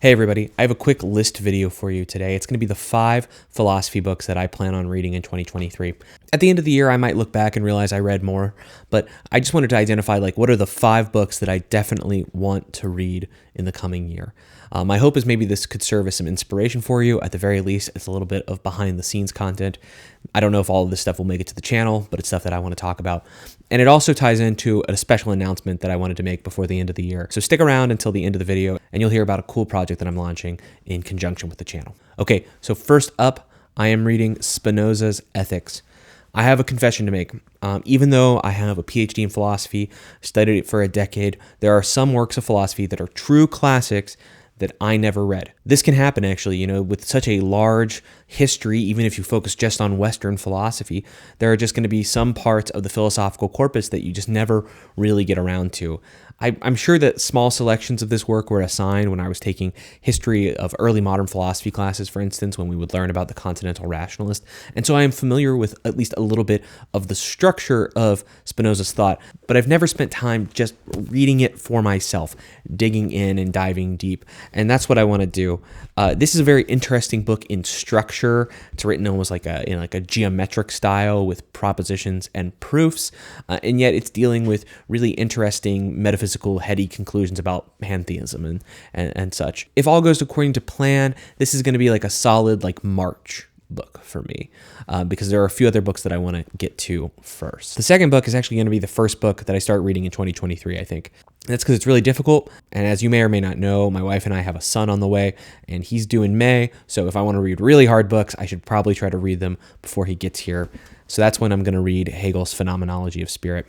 Hey everybody, I have a quick list video for you today. It's going to be the 5 philosophy books that I plan on reading in 2023. At the end of the year, I might look back and realize I read more, but I just wanted to identify what are the 5 books that I definitely want to read in the coming year. My hope is maybe this could serve as some inspiration for you. At the very least, it's a little bit of behind the scenes content. I don't know if all of this stuff will make it to the channel, but it's stuff that I want to talk about. And it also ties into a special announcement that I wanted to make before the end of the year. So stick around until the end of the video and you'll hear about a cool project that I'm launching in conjunction with the channel. Okay, so first up, I am reading Spinoza's Ethics. I have a confession to make. Even though I have a PhD in philosophy, studied it for a decade, there are some works of philosophy that are true classics that I never read. This can happen actually, with such a large history, even if you focus just on Western philosophy, there are just going to be some parts of the philosophical corpus that you just never really get around to. I'm sure that small selections of this work were assigned when I was taking history of early modern philosophy classes, for instance, when we would learn about the continental rationalist. And so I am familiar with at least a little bit of the structure of Spinoza's thought, but I've never spent time just reading it for myself, digging in and diving deep. And that's what I want to do. This is a very interesting book in structure. It's written almost like a geometric style with propositions and proofs, and yet it's dealing with really interesting metaphysical heady conclusions about pantheism and such. If all goes according to plan, this is going to be like a solid March book for me, because there are a few other books that I want to get to first. The second book is actually going to be the first book that I start reading in 2023, I think. That's because it's really difficult, and as you may or may not know, my wife and I have a son on the way, and he's due in May, so if I want to read really hard books, I should probably try to read them before he gets here. So that's when I'm going to read Hegel's Phenomenology of Spirit.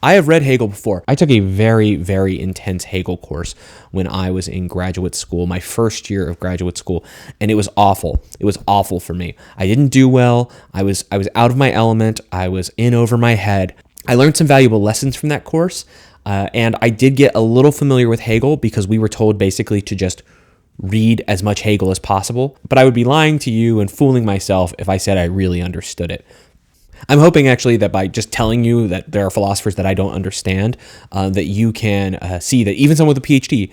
I have read Hegel before. I took a very, very intense Hegel course when I was in graduate school, my first year of graduate school, and it was awful. It was awful for me. I didn't do well. I was out of my element. I was in over my head. I learned some valuable lessons from that course, and I did get a little familiar with Hegel because we were told basically to just read as much Hegel as possible, but I would be lying to you and fooling myself if I said I really understood it. I'm hoping actually that by just telling you that there are philosophers that I don't understand, that you can see that even someone with a PhD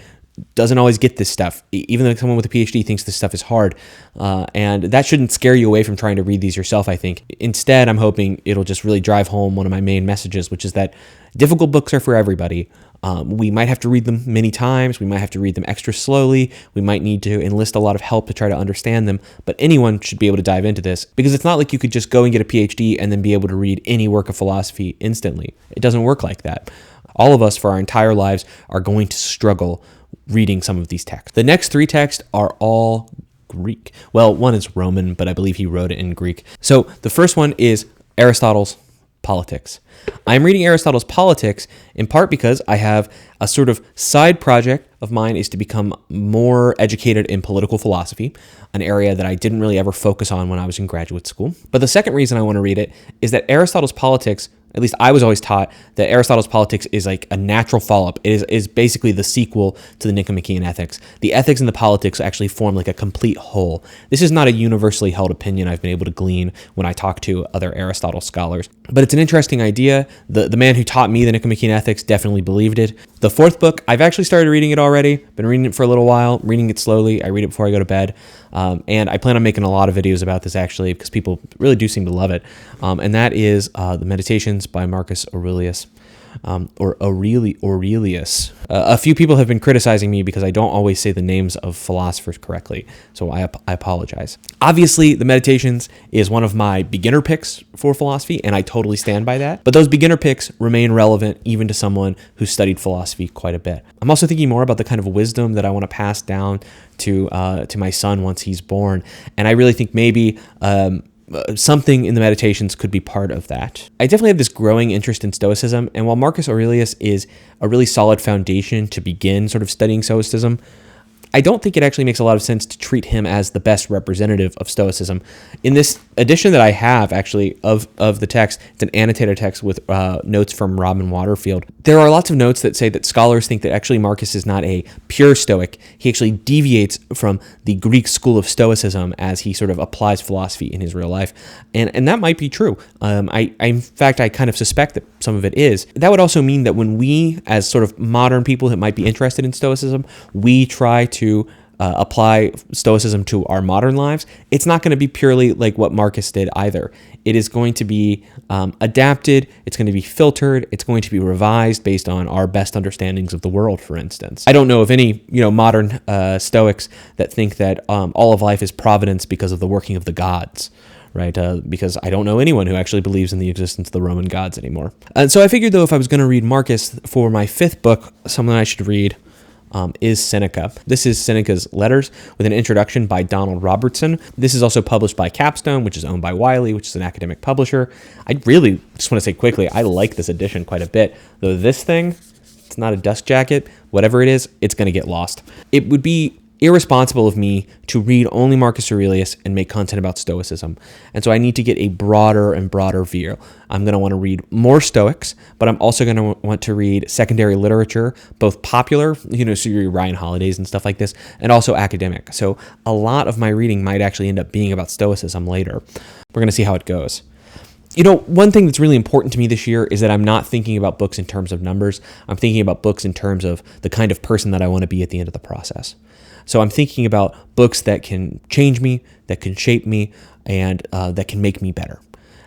doesn't always get this stuff, even though someone with a PhD thinks this stuff is hard. And that shouldn't scare you away from trying to read these yourself, I think. Instead, I'm hoping it'll just really drive home one of my main messages, which is that difficult books are for everybody. We might have to read them many times. We might have to read them extra slowly. We might need to enlist a lot of help to try to understand them. But anyone should be able to dive into this because it's not like you could just go and get a PhD and then be able to read any work of philosophy instantly. It doesn't work like that. All of us for our entire lives are going to struggle reading some of these texts. The next 3 texts are all Greek. Well, one is Roman, but I believe he wrote it in Greek. So the first one is Aristotle's Politics. I'm reading Aristotle's Politics in part because I have a sort of side project of mine is to become more educated in political philosophy, an area that I didn't really ever focus on when I was in graduate school. But the second reason I want to read it is that Aristotle's Politics, at least I was always taught that Aristotle's Politics is like a natural follow-up. It is basically the sequel to the Nicomachean Ethics. The Ethics and the Politics actually form like a complete whole. This is not a universally held opinion I've been able to glean when I talk to other Aristotle scholars, but it's an interesting idea. The man who taught me the Nicomachean Ethics definitely believed it. The fourth book, I've actually started reading it already. Been reading it for a little while, reading it slowly. I read it before I go to bed. And I plan on making a lot of videos about this actually because people really do seem to love it. And that is the Meditations by Marcus Aurelius, or Aurelius. A few people have been criticizing me because I don't always say the names of philosophers correctly, so I apologize. Obviously, the Meditations is one of my beginner picks for philosophy, and I totally stand by that. But those beginner picks remain relevant even to someone who studied philosophy quite a bit. I'm also thinking more about the kind of wisdom that I want to pass down to my son once he's born, and I really think maybe something in the Meditations could be part of that. I definitely have this growing interest in Stoicism, and while Marcus Aurelius is a really solid foundation to begin sort of studying Stoicism, I don't think it actually makes a lot of sense to treat him as the best representative of Stoicism. In this edition that I have, actually, of the text, it's an annotated text with notes from Robin Waterfield. There are lots of notes that say that scholars think that actually Marcus is not a pure Stoic. He actually deviates from the Greek school of Stoicism as he sort of applies philosophy in his real life. And that might be true. In fact, I kind of suspect that some of it is. That would also mean that when we, as sort of modern people that might be interested in Stoicism, we try to apply Stoicism to our modern lives, it's not going to be purely like what Marcus did either. It is going to be adapted, it's going to be filtered, it's going to be revised based on our best understandings of the world, for instance. I don't know of any modern Stoics that think that all of life is providence because of the working of the gods. Right, because I don't know anyone who actually believes in the existence of the Roman gods anymore. And so I figured, though, if I was going to read Marcus for my fifth book, something I should read is Seneca. This is Seneca's Letters with an introduction by Donald Robertson. This is also published by Capstone, which is owned by Wiley, which is an academic publisher. I really just want to say quickly, I like this edition quite a bit, though this thing, it's not a dust jacket. Whatever it is, it's going to get lost. It would be irresponsible of me to read only Marcus Aurelius and make content about Stoicism. And so I need to get a broader and broader view. I'm going to want to read more Stoics, but I'm also going to want to read secondary literature, both popular, so your Ryan Holidays and stuff like this, and also academic. So a lot of my reading might actually end up being about Stoicism later. We're going to see how it goes. One thing that's really important to me this year is that I'm not thinking about books in terms of numbers. I'm thinking about books in terms of the kind of person that I want to be at the end of the process. So I'm thinking about books that can change me, that can shape me, and that can make me better.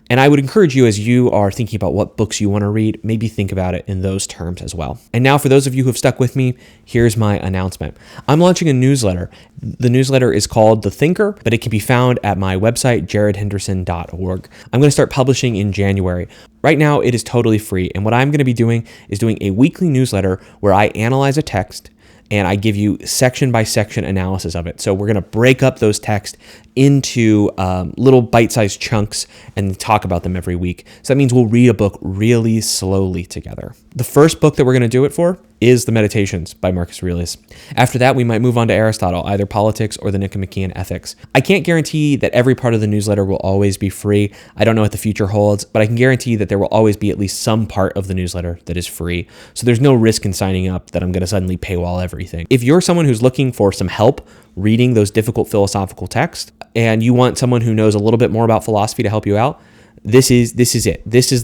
And I would encourage you, as you are thinking about what books you want to read, maybe think about it in those terms as well. And now for those of you who have stuck with me, here's my announcement. I'm launching a newsletter. The newsletter is called The Thinker, but it can be found at my website, jaredhenderson.org. I'm going to start publishing in January. Right now, it is totally free. And what I'm going to be doing is doing a weekly newsletter where I analyze a text and I give you section by section analysis of it. So we're going to break up those texts into little bite-sized chunks and talk about them every week. So that means we'll read a book really slowly together. The first book that we're going to do it for is the Meditations by Marcus Aurelius. After that, we might move on to Aristotle, either Politics or the Nicomachean Ethics. I can't guarantee that every part of the newsletter will always be free. I don't know what the future holds, but I can guarantee that there will always be at least some part of the newsletter that is free. So there's no risk in signing up that I'm going to suddenly paywall everything. If you're someone who's looking for some help reading those difficult philosophical texts, and you want someone who knows a little bit more about philosophy to help you out, this is it. This is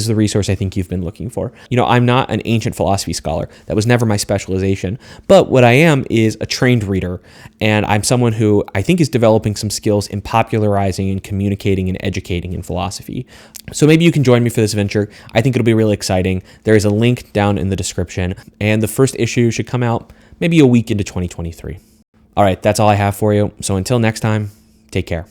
the resource I think you've been looking for. I'm not an ancient philosophy scholar. That was never my specialization. But what I am is a trained reader, and I'm someone who I think is developing some skills in popularizing and communicating and educating in philosophy. So maybe you can join me for this venture. I think it'll be really exciting. There is a link down in the description, and the first issue should come out maybe a week into 2023. All right, that's all I have for you. So until next time, take care.